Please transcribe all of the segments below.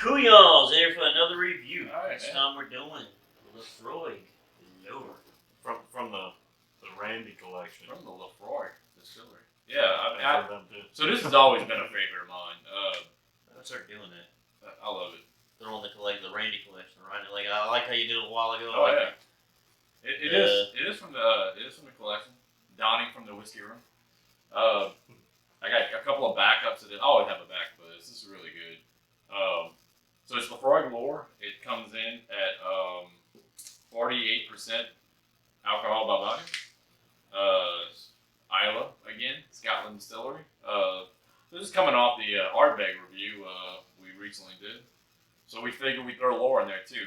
Couyons here for another review. Right, this time we're doing Laphroaig Lore. From the Randy collection. From the Laphroaig Distillery. Yeah, them too. so this has always been a favorite of mine. I started doing that. I love it. They're on the Randy collection, right? Like I like how you did it a while ago. Oh like yeah. It is from the collection. Donnie from the whiskey room. I got a couple of backups of it. I always have a backup of this. This is really good. So it's Laphroaig Lore. It comes in at 48% alcohol by volume. Islay again, Scotland Distillery. This is coming off the Ardbeg review we recently did. So we figured we'd throw Lore in there too.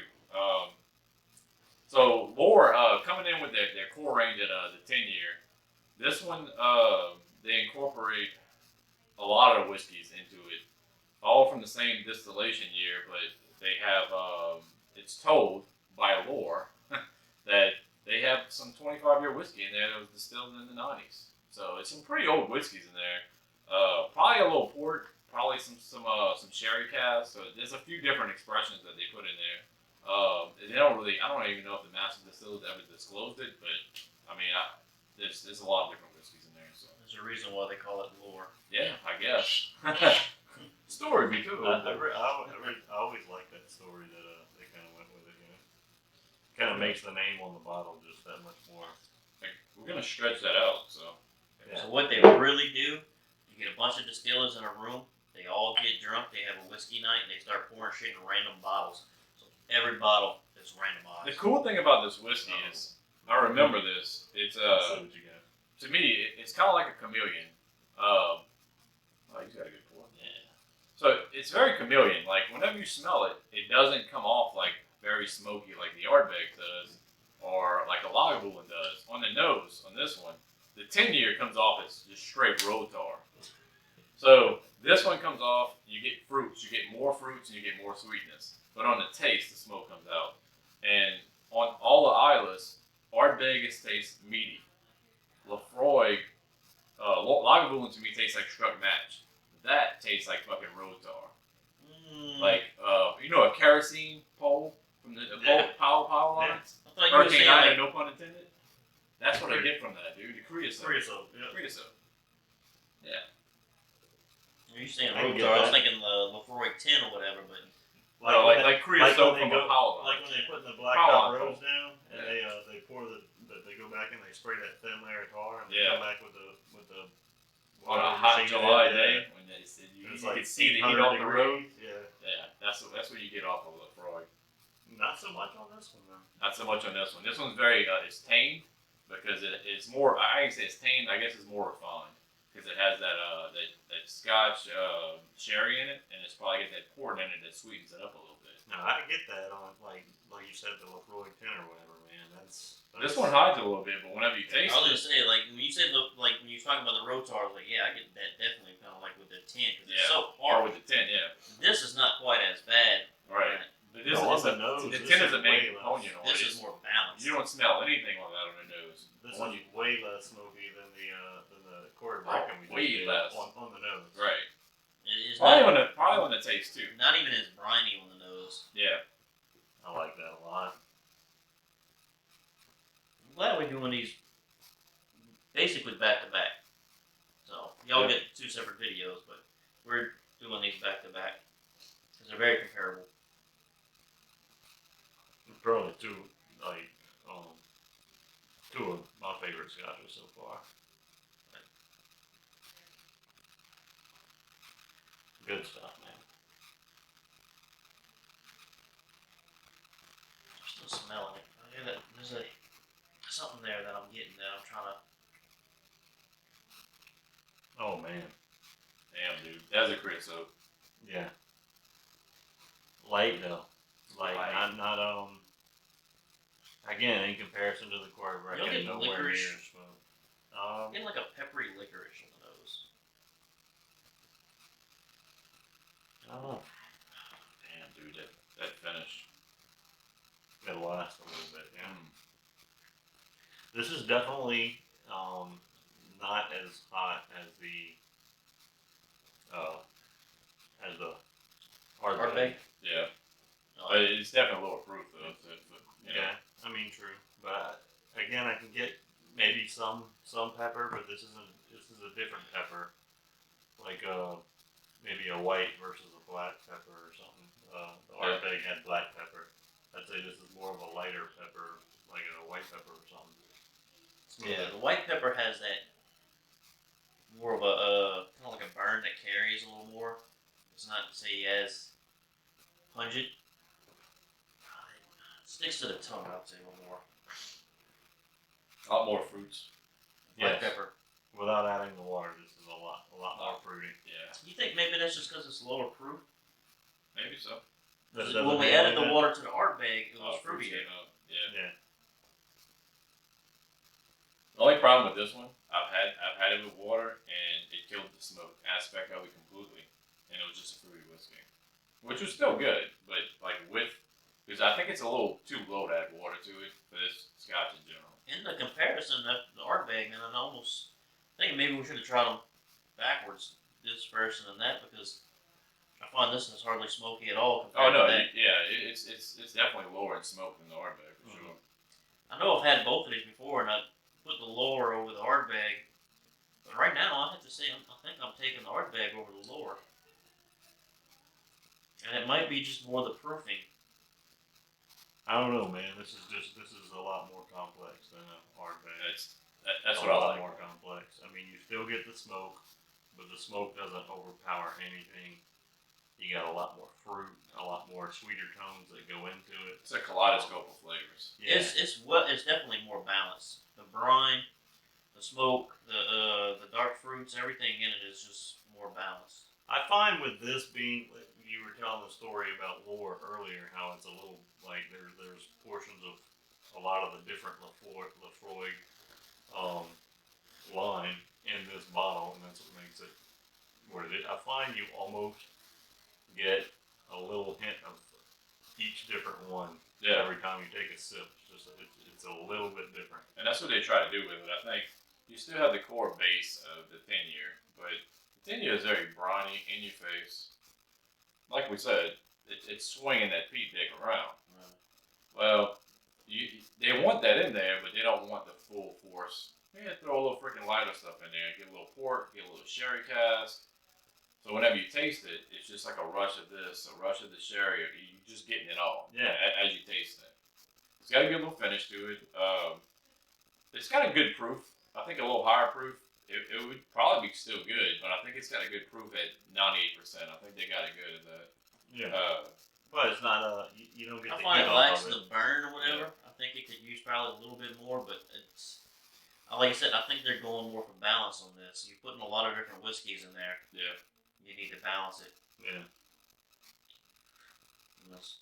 So Lore coming in with their core range at the 10-year. This one they incorporate a lot of whiskeys into it, all from the same distillation year, but they have it's told by Lore that they have some 25-year whiskey in there that was distilled in the 90s. So it's some pretty old whiskeys in there. Probably a little port, probably some sherry casks. So there's a few different expressions that they put in there. They don't really. I don't even know if the master distillers ever disclosed it, but I mean, there's a lot of different whiskeys in there. So there's a reason why they call it Lore. yeah, I guess. Story be cool. I always like that story that they kind of went with it. You know, kind of makes the name on the bottle just that much more. Like, we're gonna stretch that out. So Yeah. So what they really do, you get a bunch of distillers in a room. They all get drunk. They have a whiskey night, and they start pouring shit in random bottles. So every bottle is randomized. the cool thing about this whiskey is, I remember this. It's See what you got. to me, it's kind of like a chameleon. Oh, he's got a good pour. Yeah. So it's very chameleon. Like whenever you smell it, it doesn't come off like very smoky like the Ardbeg does, or like a Lagavulin does. On the nose, on this one, the 10-year comes off as just straight road tar. So this one comes off, you get fruits, you get more fruits, and you get more sweetness. But on the taste, the smoke comes out. And on all the Islas, Ardbeg tastes meaty. Laphroaig, Lagavulin to me tastes like struck match. That tastes like fucking road tar. Like, you know, a kerosene pole from the power lines? I thought you were saying Hurricane like, no pun intended. That's what I get from that, dude. The creosote. Creosote, yeah. Creosote. are you saying I can road get tar? I was that. thinking Laphroaig 10 or whatever, but Like creosote when from they a power line. Like when they put the black Power top line. rose down, and Yeah. they pour they go back and they spray that thin layer of tar, and they Yeah. come back with the On a whatever hot machine July it is, day, yeah. when they said you It's could like see the heat 800 off the road. degrees, Yeah, Yeah, that's what you get off of Laphroaig. not so much on this one though. Not so much on this one. This one's very it's tamed because it's more. I ain't say it's tamed. I guess it's more refined because it has that Scotch sherry in it, and it's probably got that port in it that sweetens it up a little bit. No, I get that on like you said, the Laphroaig 10 or whatever, man. That's This one hides a little bit, but whenever you I taste was it, gonna say like when you said like when you were talking about the road tar, I was like, yeah, I get that definitely kind of like with the 10 because it's so or hard. with the 10, yeah, This is not quite as bad. right. But this No, on is the nose, the this 10 is is a main way component on This it. is more balanced. You don't smell anything on that on the nose. This On is you- way less smoky than the quarter bracken we just way did less. on the nose. Right. It's Probably not, on the taste too. not even as briny on the nose. Yeah. I like that a lot. I'm glad we're doing these basically back to back. So y'all get two separate videos, but we're doing these back to back because they're very comparable. Probably two of my favorite scotches so far. Good stuff, man. I'm still smelling it. I hear that there's something there that I'm getting that I'm trying to. Oh man, Damn, dude. That's a creosote. yeah. Light though, Light. not Again, in comparison to the quarter You'll bracken, get nowhere near licorice. smoke. I'm getting like a peppery licorice on the nose. Oh, Damn, dude. That finish. it'll last a little bit. Yeah. This is definitely not as hot as the Ardbeg? Yeah, Uh, but it's definitely lower proof though. You know. Yeah, I mean true, but again, I can get maybe some pepper, but this is a different pepper, like maybe a white versus a black pepper or something. The Ardbeg had black pepper. I'd say this is more of a lighter pepper, like a white pepper or something. yeah, the white pepper has that more of a kind of like a burn that carries a little more. It's not say as pungent. It sticks to the tongue, I would say a little more. A lot more fruits. White Yes. pepper. Without adding the water, this is a lot more fruity. Yeah, You think maybe that's just because it's lower proof? maybe so. But it doesn't When we have added any the of water to the Ardbeg, it was Fruits fruitier. came out. Yeah. that? Yeah. The only problem with this one, I've had it with water, and it killed the smoke aspect of it completely, and it was just a fruity whiskey, which was still good, but like because I think it's a little too low to add water to it for this Scotch in general. In the comparison, the Ardbeg, and I almost think maybe we should have tried them backwards, this first and then that, because I find this is hardly smoky at all Oh compared no, to that. it's definitely lower in smoke than the Ardbeg for sure. I know I've had both of these before, and I put the Lore over the Ardbeg, but right now I have to say I think I'm taking the Ardbeg over the Lore, and it might be just more the proofing. I don't know, man. This is a lot more complex than an Ardbeg. That's a what I lot like. more complex. I mean, you still get the smoke, but the smoke doesn't overpower anything. You got a lot more fruit, a lot more sweeter tones that go into it. It's a kaleidoscope of flavors. Yeah. It's definitely more balanced. The brine, the smoke, the dark fruits, everything in it is just more balanced. I find with this being, you were telling the story about Lore earlier, how it's a little like there's portions of a lot of the different Laphroaig line in this bottle, and that's what makes it what it is. I find you almost get a little hint of each different one every time you take a sip. It's a little bit different. And that's what they try to do with it. I think you still have the core base of the 10-year, but the 10-year is very briny, in your face. Like we said, it's swinging that peat dick around. Right. Well, they want that in there, but they don't want the full force. Yeah, throw a little freaking lighter stuff in there. Get a little port, get a little sherry cask. So whenever you taste it, it's just like a rush of this, a rush of the sherry. You're just getting it all as you taste it. It's got a good little finish to it. It's got a good proof. I think a little higher proof, it would probably be still good, but I think it's got a good proof at 98%. I think they got it good at that. Yeah. But it's not you don't get I the find heat it off lacks of it. the burn or whatever. I think it could use probably a little bit more, but it's like I said. I think they're going more for balance on this. You're putting a lot of different whiskeys in there. Yeah. You need to balance it. Yeah. And this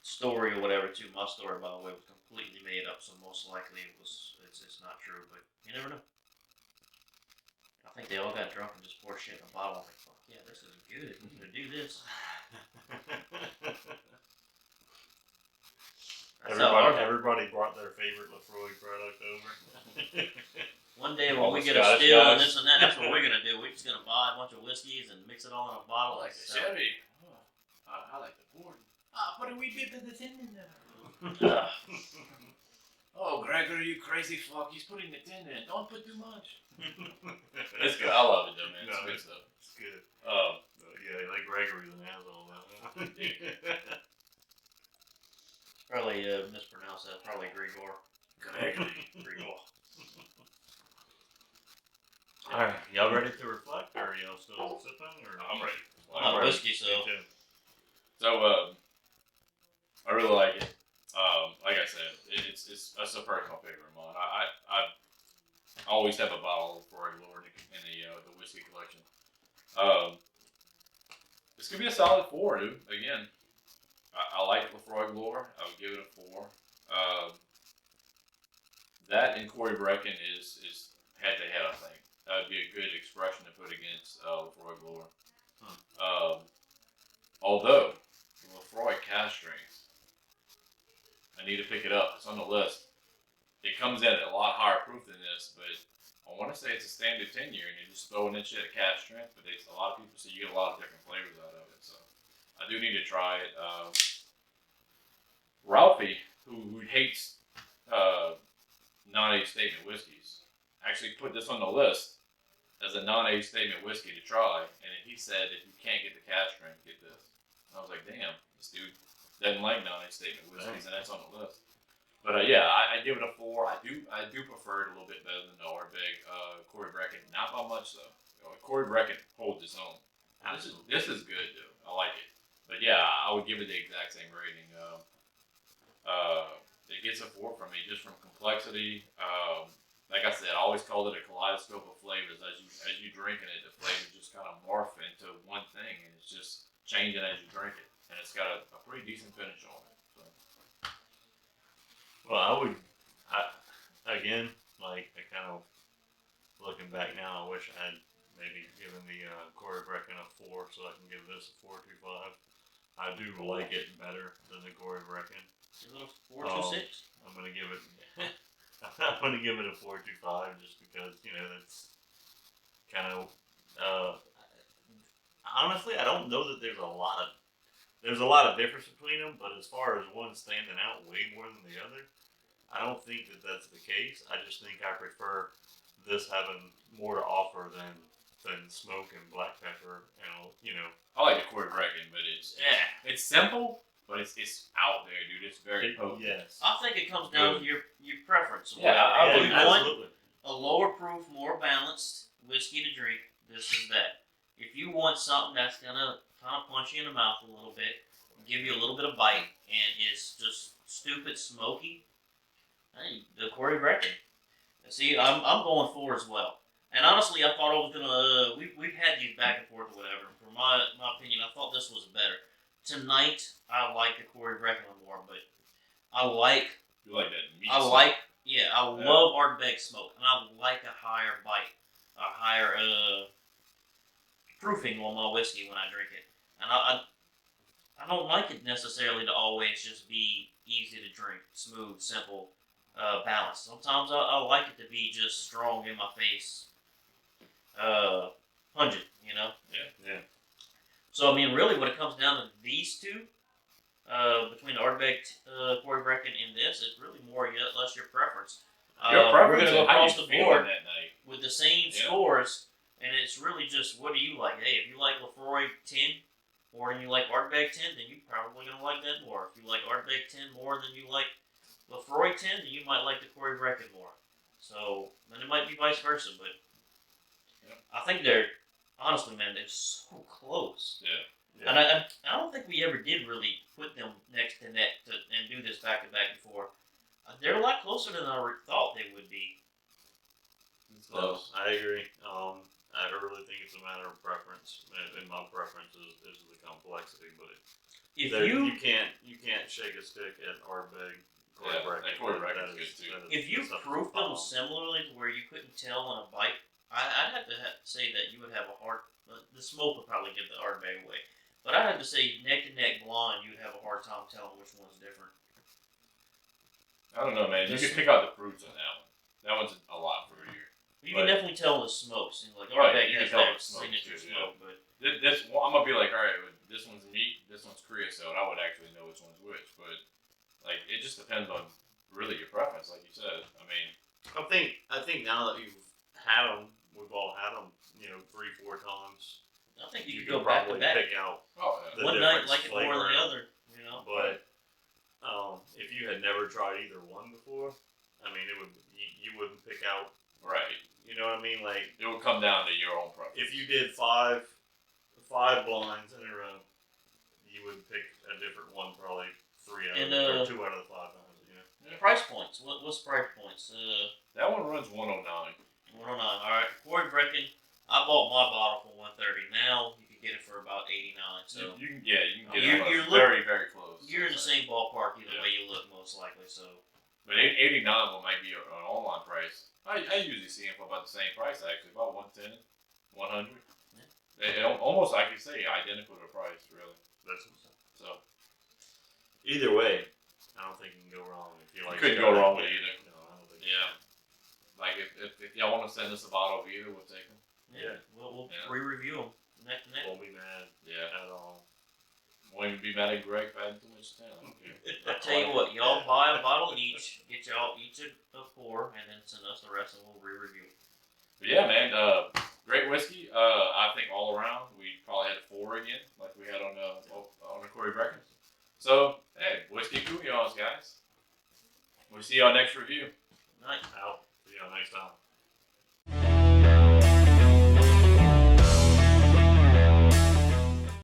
story or whatever, too. My story, by the way, was completely made up, so most likely it's not true. But you never know. I think they all got drunk and just poured shit in a bottle. Like, fuck yeah, this is good. We need to do this. That's how Everybody brought their favorite Laphroaig product over. One day All when we the get a Scotch still and guys. this and that, that's what we're gonna do. We're just gonna buy a bunch of whiskeys and mix it all in a bottle. I like the sherry. Oh, I like the port. Put a wee bit of the tin in there. Oh, Gregory, you crazy fuck. He's putting the tin in. Don't put too much. It's good. I love it, though, man. It's good stuff. It's good. Um, Yeah, like Gregory's an asshole. Probably mispronounced that. Probably Grigor. Grigor. Alright, y'all ready to reflect, or are y'all still sipping? Or I'm ready. I'm not whiskey, so. Me too. So, I really like it. Like I said, it's a personal favorite of mine. I always have a bottle of Laphroaig Lore in the whiskey collection. It's gonna be a solid 4, dude. Again, I like Laphroaig Lore. I would give it a 4. That and Corey Brecken is head to head. I think that would be a good expression to put against Laphroaig Lore. Although the Laphroaig cask strength, I need to pick it up. It's on the list. It comes in at a lot higher proof than this, but I want to say it's a standard 10-year, and you're just throwing in shit at cask strength. But a lot of people say you get a lot of different flavors out of it. So I do need to try it. Ralphie, who hates non-age statement whiskeys, actually put this on the list as a non-age statement whiskey to try, and he said if you can't get the cask strength, get this. And I was like, damn, this dude doesn't like non-age statement whiskeys, and that's on the list. But yeah, I give it a 4. I do prefer it a little bit better than the Ardbeg Corey Brecken. Not by much though. Corey Brecken holds its own. This is good dude. I like it. But yeah, I would give it the exact same rating. It gets a 4 from me just from complexity. Like I said, I always called it a kaleidoscope of flavors. As you drinking it, the flavors just kind of morph into one thing, and it's just changing as you drink it. And it's got a pretty decent finish on it. So. Well, again, like, I kind of, looking back now, I wish I had maybe given the Corey Brecken a 4, so I can give this a 4.25. I do like it better than the Corey Brecken. A little 4.26. I'm gonna give it. I'm gonna give it a 4.25 just because that's kind of. Honestly, I don't know that there's a lot of difference between them, but as far as one standing out way more than the other, I don't think that that's the case. I just think I prefer this having more to offer than smoke and black pepper. I like the Corey Brecken, but it's simple. But it's out there, dude. It's very potent. Yes. I think it comes down to your preference. Yeah, I If believe you absolutely. want a lower proof, more balanced whiskey to drink, this is that. If you want something that's gonna kind of punch you in the mouth a little bit, give you a little bit of bite, and it's just stupid smoky, hey, the Corey Brecken. See, I'm going 4 as well. And honestly, I thought I was gonna. We've had these back and forth or whatever. For my opinion, I thought this was better. Tonight, I like the Corey Brecken more, but I like. You like that meat? I love Ardbeg smoke, and I like a higher bite, a higher proofing on my whiskey when I drink it. And I don't like it necessarily to always just be easy to drink, smooth, simple, balanced. Sometimes I like it to be just strong in my face, pungent, Yeah. So, I mean, really, when it comes down to these two, between the Ardbeg Corey Brecken and this, it's really more or less your preference. Your preference we're going to go and how across you the feeling board that night. with the same scores, and it's really just what do you like? Hey, if you like Laphroaig 10 more than you like Ardbeg 10, then you're probably going to like that more. If you like Ardbeg 10 more than you like Laphroaig 10, then you might like the Corey Brecken more. So, then it might be vice versa, but I think they're, honestly, man, they're so close. Yeah. And I don't think we ever did really put them next to neck and do this back to back before. They're a lot closer than I thought they would be. It's So, close. I agree. I really think it's a matter of preference, and my preference is the complexity. But If you can't shake a stick at Ardbeg. Yeah, that Corey Brecken's good too. if you proofed them similarly to where you couldn't tell on a bite, I'd have to say that you would have a hard. The smoke would probably give the Ardbeg away, but I'd have to say neck to neck blind, you would have a hard time telling which one's different. I don't know, man. You can pick out the fruits on that one. That one's a lot fruitier. You can definitely tell the smoke. Seems like Right, Ardbeg you has can tell that the smoke signature too, smoke, but This I'm gonna be like, all right, this one's meat, this one's creosote. I would actually know which one's which, but like it just depends on really your preference, like you said. I mean, I think now that you've had them, we've all had them, 3-4 times. I think you You could can go back to probably back. pick out the One night difference like it more than the flavor. other, But if you had never tried either one before, I mean, you wouldn't pick out. right. You know what I mean? Like It will come down to your own preference. if you did five blinds in a row, you would pick a different one, probably 3 out And, of or 2 out of the 5 times. Price points. What's price points? That one runs 109. 109. All right, Corey Brecken. I bought my bottle for 130. Now you can get it for about 89. So You can get You're it very, very close. you're in the I'd say. same ballpark either Yeah. way you look, most likely. So But 89 one might be an online price. I usually see them for about the same price, actually, about 110, 100. Yeah. They almost, I could say, identical to price, really. That's So either way. I don't think you can go wrong if you like. couldn't go wrong with either. No, I don't think. Yeah. Like if y'all want to send us a bottle of either, we'll take them. Yeah. we'll Yeah. re-review them next. Won't be mad Yeah. at all. Won't even be mad at Greg for adding too much to it. I don't care. I tell you what, y'all buy a bottle each, get y'all each a pour, and then send us the rest, and we'll re-review. But yeah, man, great whiskey. I think all around we probably had 4 again, like we had on the Corey Breckons. So hey, whiskey Couyons, guys. We'll see y'all next review. Nice. Out. See you next time.